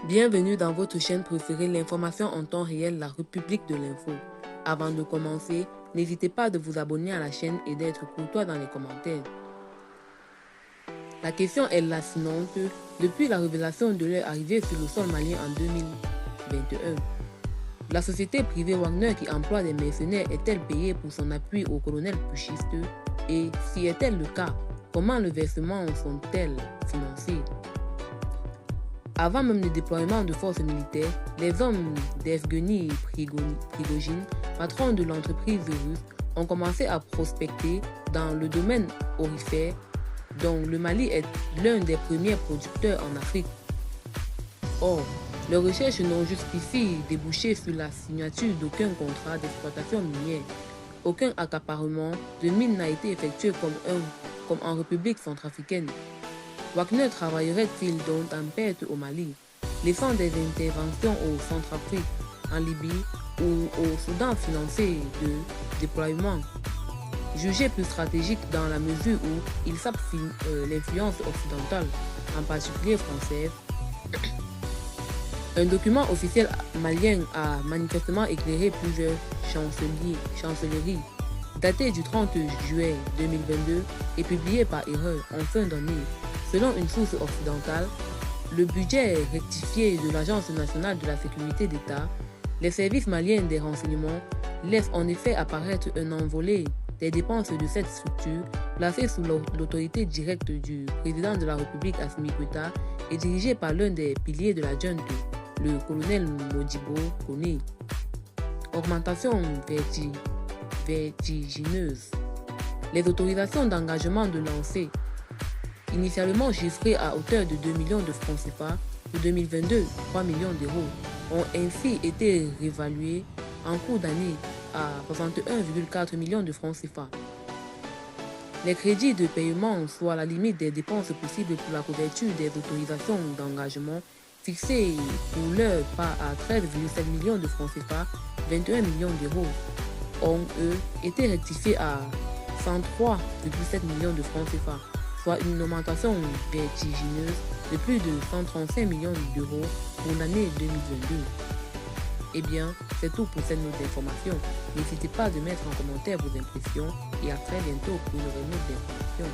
Bienvenue dans votre chaîne préférée, l'information en temps réel, la République de l'info. Avant de commencer, n'hésitez pas de vous abonner à la chaîne et d'être courtois dans les commentaires. La question est la suivante. Depuis la révélation de leur arrivée sur le sol malien en 2021, la société privée Wagner qui emploie des mercenaires est-elle payée pour son appui au colonel putschiste? Et si est-elle le cas, comment les versements sont-elles financés? Avant même le déploiement de forces militaires, les hommes d'Evgeny Prigojine, patron de l'entreprise russe, ont commencé à prospecter dans le domaine aurifère, dont le Mali est l'un des premiers producteurs en Afrique. Or, leurs recherches n'ont jusqu'ici débouché sur la signature d'aucun contrat d'exploitation minière. Aucun accaparement de mines n'a été effectué comme en République centrafricaine. Wagner travaillerait-il donc en perte au Mali, laissant des interventions au Centrafrique, en Libye ou au Soudan financées de déploiement, jugé plus stratégique dans la mesure où il sape l'influence occidentale, en particulier française? Un document officiel malien a manifestement éclairé plusieurs chancelleries, daté du 30 juillet 2022 et publié par erreur en fin d'année. Selon une source occidentale, le budget rectifié de l'Agence nationale de la sécurité d'État, les services maliens des renseignements laissent en effet apparaître un envolé des dépenses de cette structure placée sous l'autorité directe du président de la République Assimi Goïta et dirigée par l'un des piliers de la junte, le colonel Modibo Koné. Augmentation vertigineuse. Les autorisations d'engagement de lancer, initialement chiffrées à hauteur de 2 millions de francs CFA, pour 2022, 3 millions d'euros, ont ainsi été réévaluées en cours d'année à 61,4 millions de francs CFA. Les crédits de paiement, soit la limite des dépenses possibles pour la couverture des autorisations d'engagement, fixées pour l'heure par à 13,7 millions de francs CFA, 21 millions d'euros, ont eux été rectifiés à 103,7 millions de francs CFA, soit une augmentation vertigineuse de plus de 135 millions d'euros pour l'année 2022. Eh bien, c'est tout pour cette note d'information. N'hésitez pas à mettre en commentaire vos impressions et à très bientôt pour une nouvelle note d'information.